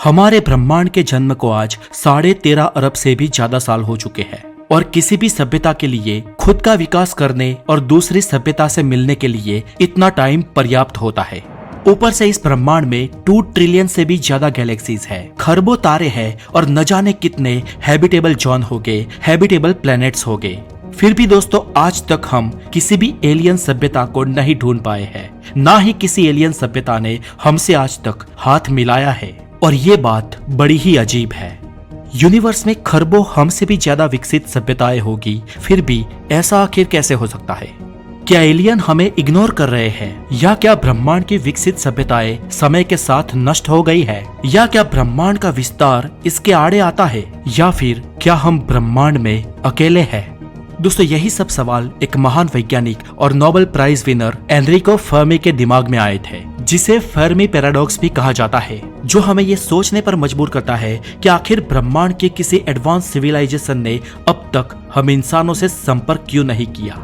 हमारे ब्रह्मांड के जन्म को आज 13.5 अरब से भी ज्यादा साल हो चुके हैं और किसी भी सभ्यता के लिए खुद का विकास करने और दूसरी सभ्यता से मिलने के लिए इतना टाइम पर्याप्त होता है। ऊपर से इस ब्रह्मांड में 2 ट्रिलियन से भी ज्यादा गैलेक्सीज है, खरबों तारे हैं और न जाने कितने हैबिटेबल जोन हो गए, हैबिटेबल प्लैनेट्स हो गए। फिर भी दोस्तों आज तक हम किसी भी एलियन सभ्यता को नहीं ढूंढ पाए हैं, ना ही किसी एलियन सभ्यता ने हमसे आज तक हाथ मिलाया है। और ये बात बड़ी ही अजीब है। यूनिवर्स में खरबों हमसे भी ज्यादा विकसित सभ्यताएं होगी, फिर भी ऐसा आखिर कैसे हो सकता है? क्या एलियन हमें इग्नोर कर रहे हैं, या क्या ब्रह्मांड की विकसित सभ्यताएं समय के साथ नष्ट हो गई है, या क्या ब्रह्मांड का विस्तार इसके आड़े आता है, या फिर क्या हम ब्रह्मांड में अकेले हैं? दोस्तों यही सब सवाल एक महान वैज्ञानिक और Nobel prize winner Enrico Fermi के दिमाग में आए थे, जिसे फर्मी पैराडॉक्स भी कहा जाता है, जो हमें ये सोचने पर मजबूर करता है कि आखिर ब्रह्मांड के किसी एडवांस सिविलाइजेशन ने अब तक हम इंसानों से संपर्क क्यों नहीं किया।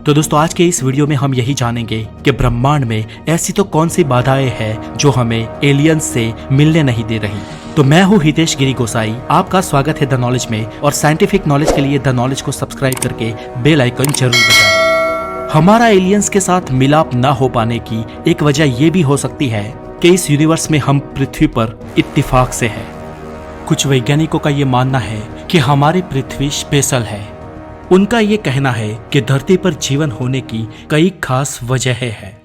तो दोस्तों आज के इस वीडियो में हम यही जानेंगे कि ब्रह्मांड में ऐसी तो कौन सी बाधाएं हैं जो हमें एलियंस से मिलने नहीं दे रही। तो मैं हूँ हितेश गिरी गोसाई, आपका स्वागत है द नॉलेज में, और साइंटिफिक नॉलेज के लिए द नॉलेज को सब्सक्राइब करके बेल आइकन जरूर बजाएं। हमारा एलियंस के साथ मिलाप न हो पाने की एक वजह ये भी हो सकती है कि इस यूनिवर्स में हम पृथ्वी पर इत्तेफाक से हैं। कुछ वैज्ञानिकों का ये मानना है कि हमारी पृथ्वी स्पेशल है। उनका ये कहना है कि धरती पर जीवन होने की कई खास वजहें हैं।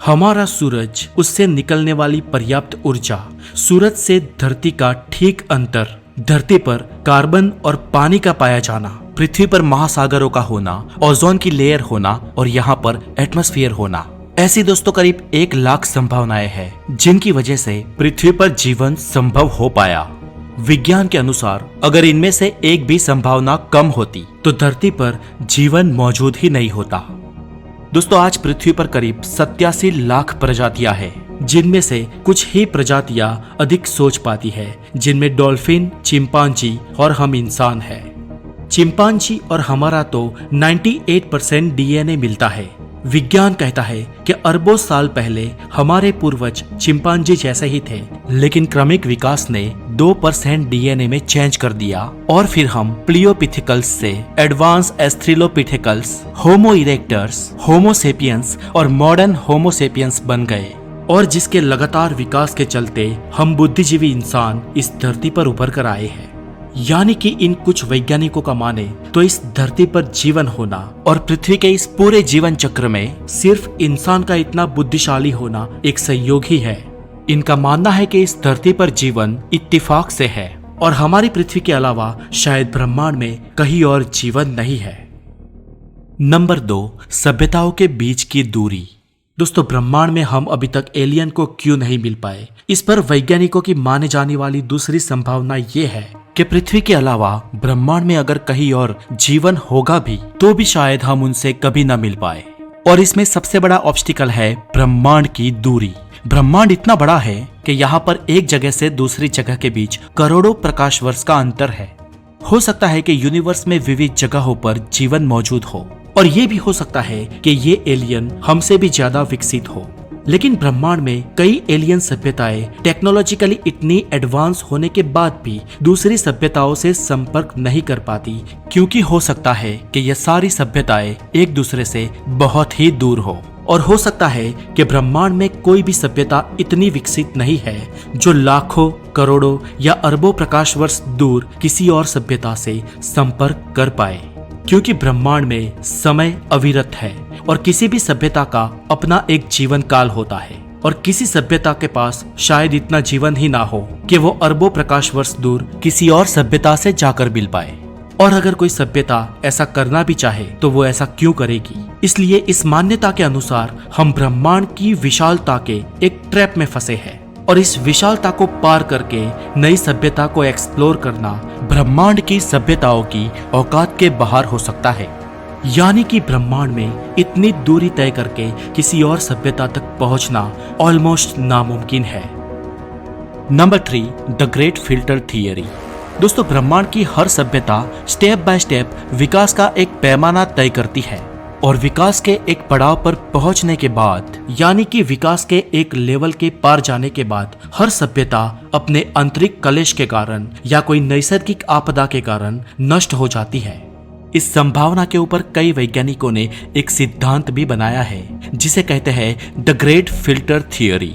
हमारा सूरज, उससे निकलने वाली पर्याप्त ऊर्जा, सूरज से धरती का ठीक अंतर, धरती पर कार्बन और पानी का पाया जाना, पृथ्वी पर महासागरों का होना, ओजोन की लेयर होना और यहाँ पर एटमॉस्फेयर होना, ऐसी दोस्तों करीब 1 लाख संभावनाएं हैं जिनकी वजह से पृथ्वी पर जीवन संभव हो पाया। विज्ञान के अनुसार अगर इनमें से एक भी संभावना कम होती तो धरती पर जीवन मौजूद ही नहीं होता। दोस्तों आज पृथ्वी पर करीब 87 लाख प्रजातियां हैं, जिनमें से कुछ ही प्रजातियां अधिक सोच पाती है, जिनमें डॉल्फिन, चिंपांजी और हम इंसान हैं। चिंपांजी और हमारा तो 98% डीएनए मिलता है। विज्ञान कहता है कि अरबों साल पहले हमारे पूर्वज चिंपांजी जैसे ही थे, लेकिन क्रमिक विकास ने 2% डीएनए में चेंज कर दिया और फिर हम प्लियोपिथिकल्स से एडवांस एस्ट्रेलोपिथेकल्स, होमो इरेक्टर्स, होमो सेपियंस और मॉडर्न होमो सेपियंस बन गए। और जिसके लगातार विकास के चलते हम बुद्धिजीवी इंसान इस धरती पर उभर कर आए हैं। यानी कि इन कुछ वैज्ञानिकों का माने तो इस धरती पर जीवन होना और पृथ्वी के इस पूरे जीवन चक्र में सिर्फ इंसान का इतना बुद्धिशाली होना एक संयोग ही है। इनका मानना है कि इस धरती पर जीवन इत्तेफाक से है और हमारी पृथ्वी के अलावा शायद ब्रह्मांड में कहीं और जीवन नहीं है। नंबर 2, सभ्यताओं के बीच की दूरी। दोस्तों ब्रह्मांड में हम अभी तक एलियन को क्यों नहीं मिल पाए, इस पर वैज्ञानिकों की माने जाने वाली दूसरी संभावना ये है कि पृथ्वी के अलावा ब्रह्मांड में अगर कहीं और जीवन होगा भी तो भी शायद हम उनसे कभी न मिल पाए। और इसमें सबसे बड़ा ऑब्स्टिकल है ब्रह्मांड की दूरी। ब्रह्मांड इतना बड़ा है कि यहाँ पर एक जगह से दूसरी जगह के बीच करोड़ों प्रकाश वर्ष का अंतर है। हो सकता है कि यूनिवर्स में विविध जगहों पर जीवन मौजूद हो, और ये भी हो सकता है कि ये एलियन हमसे भी ज्यादा विकसित हो। लेकिन ब्रह्मांड में कई एलियन सभ्यताएं टेक्नोलॉजिकली इतनी एडवांस होने के बाद भी दूसरी सभ्यताओं से संपर्क नहीं कर पाती, क्योंकि हो सकता है कि ये सारी सभ्यताएं एक दूसरे से बहुत ही दूर हो। और हो सकता है कि ब्रह्मांड में कोई भी सभ्यता इतनी विकसित नहीं है जो लाखों, करोड़ों या अरबों प्रकाश वर्ष दूर किसी और सभ्यता से संपर्क कर पाए, क्योंकि ब्रह्मांड में समय अविरत है और किसी भी सभ्यता का अपना एक जीवन काल होता है, और किसी सभ्यता के पास शायद इतना जीवन ही ना हो कि वो अरबों प्रकाश वर्ष दूर किसी और सभ्यता से जाकर मिल पाए। और अगर कोई सभ्यता ऐसा करना भी चाहे तो वो ऐसा क्यों करेगी? इसलिए इस मान्यता के अनुसार हम ब्रह्मांड की विशालता के एक ट्रैप में फंसे हैं, और इस विशालता को पार करके नई सभ्यता को एक्सप्लोर करना ब्रह्मांड की सभ्यताओं की औकात के बाहर हो सकता है। यानी कि ब्रह्मांड में इतनी दूरी तय करके किसी और सभ्यता तक पहुंचना ऑलमोस्ट नामुमकिन है। Number 3, the great filter theory. दोस्तों ब्रह्मांड की हर सभ्यता स्टेप बाय स्टेप विकास का एक पैमाना तय करती है। और विकास के एक पड़ाव पर पहुंचने के बाद, यानी कि विकास के एक लेवल के पार जाने के बाद, हर सभ्यता अपने आंतरिक कलेश के कारण या कोई नैसर्गिक आपदा के कारण नष्ट हो जाती है। इस संभावना के ऊपर कई वैज्ञानिकों ने एक सिद्धांत भी बनाया है जिसे कहते हैं द ग्रेट फिल्टर थियरी।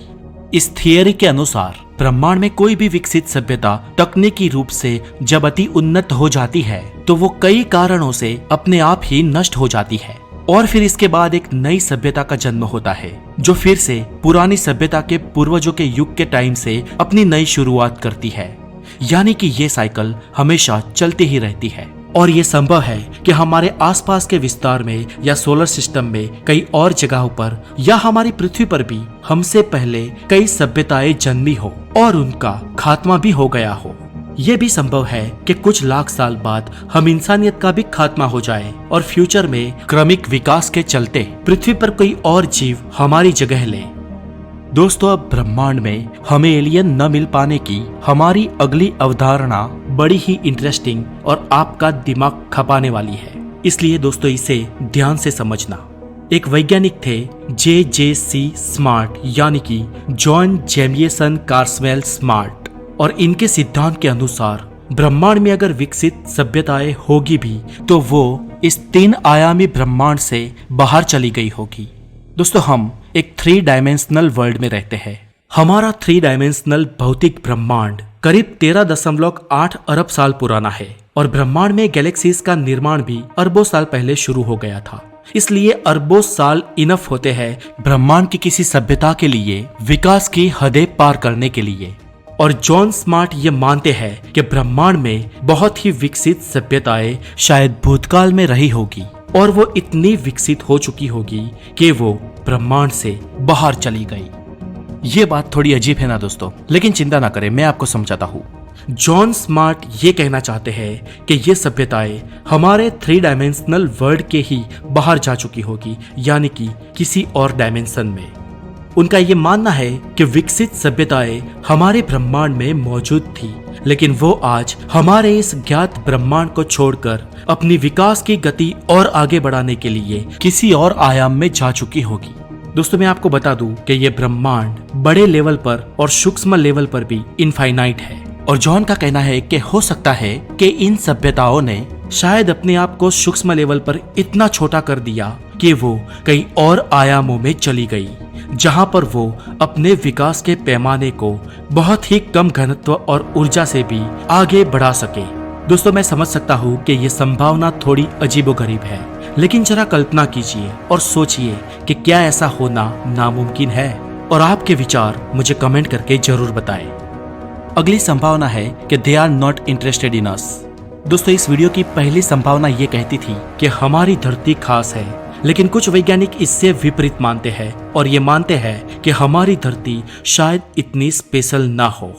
इस थियरी के अनुसार ब्रह्मांड में कोई भी विकसित सभ्यता तकनीकी रूप से जब अति उन्नत हो जाती है तो वो कई कारणों से अपने आप ही नष्ट हो जाती है और फिर इसके बाद एक नई सभ्यता का जन्म होता है जो फिर से पुरानी सभ्यता के पूर्वजों के युग के टाइम से अपनी नई शुरुआत करती है। यानी कि ये साइकिल हमेशा चलती ही रहती है और ये संभव है कि हमारे आसपास के विस्तार में या सोलर सिस्टम में कई और जगहों पर या हमारी पृथ्वी पर भी हमसे पहले कई सभ्यताएं जन्मी हो और उनका खात्मा भी हो गया हो। ये भी संभव है कि कुछ लाख साल बाद हम इंसानियत का भी खात्मा हो जाए और फ्यूचर में क्रमिक विकास के चलते पृथ्वी पर कोई और जीव हमारी जगह ले। दोस्तों, अब ब्रह्मांड में हमें एलियन न मिल पाने की हमारी अगली अवधारणा बड़ी ही इंटरेस्टिंग और आपका दिमाग खपाने वाली है, इसलिए दोस्तों इसे ध्यान से समझना। एक वैज्ञानिक थे J.J.C. स्मार्ट, यानी कि जॉन जेमिसन कार्सवेल स्मार्ट, और इनके सिद्धांत के अनुसार ब्रह्मांड में अगर विकसित सभ्यताएं होगी भी तो वो इस 3 आयामी ब्रह्मांड से बाहर चली गई होगी। दोस्तों, हम एक 3 डायमेंशनल वर्ल्ड में रहते हैं। हमारा 3 डायमेंशनल भौतिक ब्रह्मांड करीब 13.8 अरब साल पुराना है और ब्रह्मांड में गैलेक्सीज का निर्माण भी अरबों साल पहले शुरू हो गया था। इसलिए अरबों साल इनफ होते हैं ब्रह्मांड की किसी सभ्यता के लिए विकास की हदें पार करने के लिए। और जॉन स्मार्ट ये मानते हैं कि ब्रह्मांड में बहुत ही विकसित सभ्यताएं शायद भूतकाल में रही होगी और वो इतनी विकसित हो चुकी होगी कि वो ब्रह्मांड से बाहर चली गई। ये बात थोड़ी अजीब है ना दोस्तों, लेकिन चिंता ना करें, मैं आपको समझाता हूँ। जॉन स्मार्ट ये कहना चाहते हैं कि ये सभ्यताएं हमारे 3 डायमेंशनल वर्ल्ड के ही बाहर जा चुकी होगी, यानी कि किसी और डायमेंशन में। उनका ये मानना है कि विकसित सभ्यताएं हमारे ब्रह्मांड में मौजूद थी, लेकिन वो आज हमारे इस ज्ञात ब्रह्मांड को छोड़कर अपनी विकास की गति और आगे बढ़ाने के लिए किसी और आयाम में जा चुकी होगी। दोस्तों, मैं आपको बता दूं कि ये ब्रह्मांड बड़े लेवल पर और सूक्ष्म लेवल पर भी इनफाइनाइट है और जॉन का कहना है कि हो सकता है कि इन सभ्यताओं ने शायद अपने आप को सूक्ष्म लेवल पर इतना छोटा कर दिया कि वो कई और आयामों में चली गई, जहां पर वो अपने विकास के पैमाने को बहुत ही कम घनत्व और ऊर्जा से भी आगे बढ़ा सके। दोस्तों, मैं समझ सकता हूँ कि ये संभावना थोड़ी अजीबोगरीब है, लेकिन जरा कल्पना कीजिए और सोचिए कि क्या ऐसा होना नामुमकिन है, और आपके विचार मुझे कमेंट करके जरूर बताएं। अगली संभावना है कि they are not interested in us. दोस्तों, इस वीडियो की पहली संभावना ये कहती थी कि हमारी धरती खास है, लेकिन कुछ वैज्ञानिक इससे विपरीत मानते हैं और ये मानते हैं कि हमारी धरती शायद इतनी स्पेशल ना हो।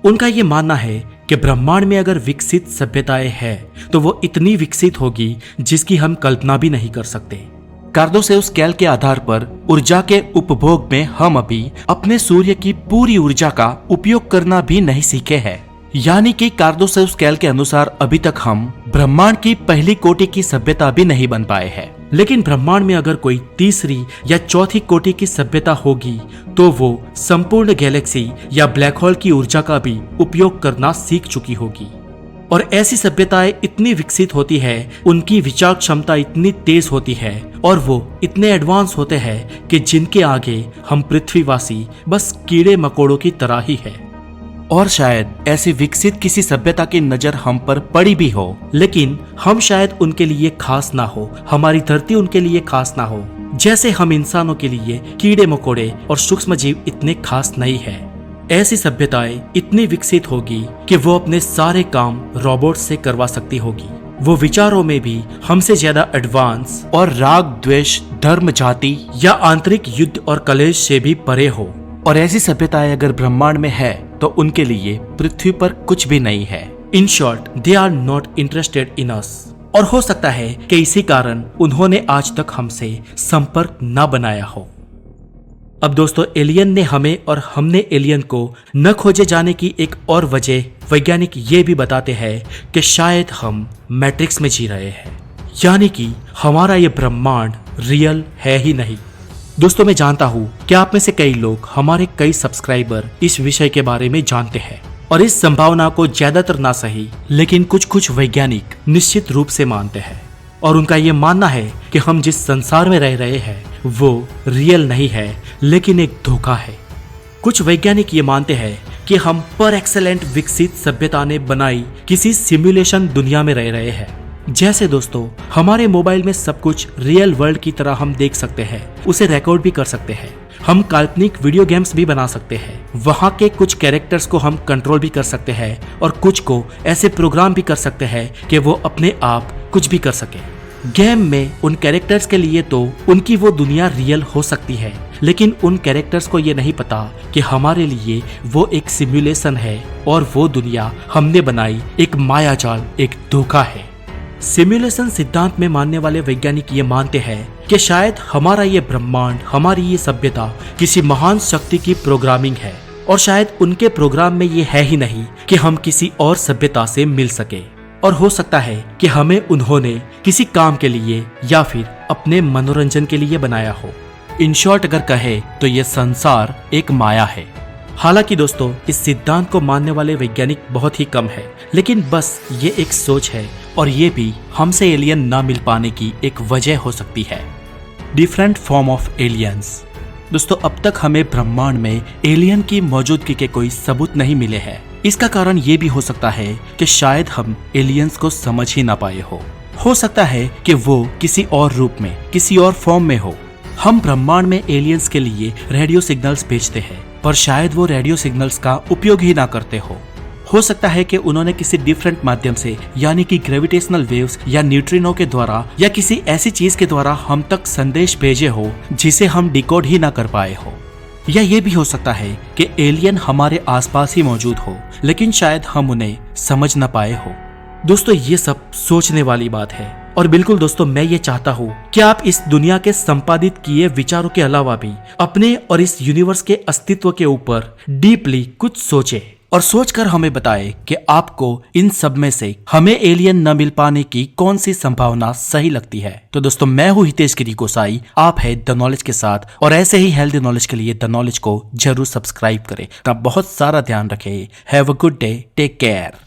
उनका ये मानना है कि ब्रह्मांड में अगर विकसित सभ्यताएं हैं तो वो इतनी विकसित होगी जिसकी हम कल्पना भी नहीं कर सकते। कार्दोसेउस स्केल के आधार पर ऊर्जा के उपभोग में हम अभी अपने सूर्य की पूरी ऊर्जा का उपयोग करना भी नहीं सीखे हैं। यानी कि कार्दोसेउस स्केल के अनुसार अभी तक हम ब्रह्मांड की पहली कोटि की सभ्यता भी नहीं बन पाए हैं। लेकिन ब्रह्मांड में अगर कोई तीसरी या चौथी कोटि की सभ्यता होगी तो वो संपूर्ण गैलेक्सी या ब्लैक होल की ऊर्जा का भी उपयोग करना सीख चुकी होगी। और ऐसी सभ्यताएं इतनी विकसित होती है, उनकी विचार क्षमता इतनी तेज होती है और वो इतने एडवांस होते हैं कि जिनके आगे हम पृथ्वीवासी बस कीड़े मकोड़ों की तरह ही है। और शायद ऐसी विकसित किसी सभ्यता की नजर हम पर पड़ी भी हो, लेकिन हम शायद उनके लिए खास ना हो, हमारी धरती उनके लिए खास ना हो, जैसे हम इंसानों के लिए कीड़े मकोड़े और सूक्ष्म जीव इतने खास नहीं है। ऐसी सभ्यताएं इतनी विकसित होगी कि वो अपने सारे काम रोबोट से करवा सकती होगी। वो विचारों में भी हमसे ज्यादा एडवांस और राग द्वेष, धर्म, जाति या आंतरिक युद्ध और कलेश से भी परे हो। और ऐसी सभ्यताएं अगर ब्रह्मांड में है तो उनके लिए पृथ्वी पर कुछ भी नहीं है। In short, they are not interested in us. और हो सकता है कि इसी कारण उन्होंने आज तक हमसे संपर्क न बनाया हो। अब दोस्तों, एलियन ने हमें और हमने एलियन को न खोजे जाने की एक और वजह वैज्ञानिक ये भी बताते हैं कि शायद हम मैट्रिक्स में जी रहे हैं, यानी कि हमारा ये ब्रह्मांड रियल है ही नहीं। दोस्तों मैं जानता हूँ कि आप में से कई लोग, हमारे कई सब्सक्राइबर इस विषय के बारे में जानते हैं और इस संभावना को ज्यादातर ना सही लेकिन कुछ वैज्ञानिक निश्चित रूप से मानते हैं और उनका ये मानना है कि हम जिस संसार में रह रहे हैं वो रियल नहीं है लेकिन एक धोखा है। कुछ वैज्ञानिक ये मानते हैं कि हम पर एक्सेलेंट विकसित सभ्यता ने बनाई किसी सिमुलेशन दुनिया में रह रहे हैं। जैसे दोस्तों हमारे मोबाइल में सब कुछ रियल वर्ल्ड की तरह हम देख सकते हैं, उसे रिकॉर्ड भी कर सकते हैं, हम काल्पनिक वीडियो गेम्स भी बना सकते हैं, वहाँ के कुछ कैरेक्टर्स को हम कंट्रोल भी कर सकते हैं और कुछ को ऐसे प्रोग्राम भी कर सकते हैं कि वो अपने आप कुछ भी कर सके। गेम में उन कैरेक्टर्स के लिए तो उनकी वो दुनिया रियल हो सकती है लेकिन उन कैरेक्टर्स को ये नहीं पता कि हमारे लिए वो एक सिमुलेशन है और वो दुनिया हमने बनाई एक मायाजाल, एक धोखा है। सिमुलेशन सिद्धांत में मानने वाले वैज्ञानिक ये मानते हैं कि शायद हमारा ये ब्रह्मांड, हमारी ये सभ्यता किसी महान शक्ति की प्रोग्रामिंग है और शायद उनके प्रोग्राम में ये है ही नहीं कि हम किसी और सभ्यता से मिल सके और हो सकता है कि हमें उन्होंने किसी काम के लिए या फिर अपने मनोरंजन के लिए बनाया हो। इन शॉर्ट अगर कहे तो ये संसार एक माया है। हालांकि दोस्तों इस सिद्धांत को मानने वाले वैज्ञानिक बहुत ही कम है लेकिन बस ये एक सोच है और ये भी हमसे एलियन ना मिल पाने की एक वजह हो सकती है। Different form of aliens. दोस्तों अब तक हमें ब्रह्मांड में एलियन की मौजूदगी के कोई सबूत नहीं मिले हैं। इसका कारण ये भी हो सकता है कि शायद हम एलियंस को समझ ही ना पाए हो सकता है कि वो किसी और रूप में, किसी और फॉर्म में हो। हम ब्रह्मांड में एलियंस के लिए रेडियो सिग्नल्स भेजते हैं पर शायद वो रेडियो सिग्नल्स का उपयोग ही ना करते हो सकता है कि उन्होंने किसी डिफरेंट माध्यम से यानी कि ग्रेविटेशनल वेव्स या न्यूट्रिनो के द्वारा या किसी ऐसी चीज के द्वारा हम तक संदेश भेजे हो जिसे हम डिकोड ही ना कर पाए हो। या ये भी हो सकता है कि एलियन हमारे आसपास ही मौजूद हो लेकिन शायद हम उन्हें समझ ना पाए हो। दोस्तों ये सब सोचने वाली बात है और बिल्कुल दोस्तों मैं ये चाहता हूँ कि आप इस दुनिया के संपादित किए विचारों के अलावा भी अपने और इस यूनिवर्स के अस्तित्व के ऊपर डीपली कुछ सोचें और सोचकर हमें बताएं कि आपको इन सब में से हमें एलियन न मिल पाने की कौन सी संभावना सही लगती है। तो दोस्तों मैं हूँ हितेश गिरी गोसाई, आप है द नॉलेज के साथ और ऐसे ही हेल्दी नॉलेज के लिए द नॉलेज को जरूर सब्सक्राइब करें। अपना बहुत सारा ध्यान रखें। Have a good day, take care.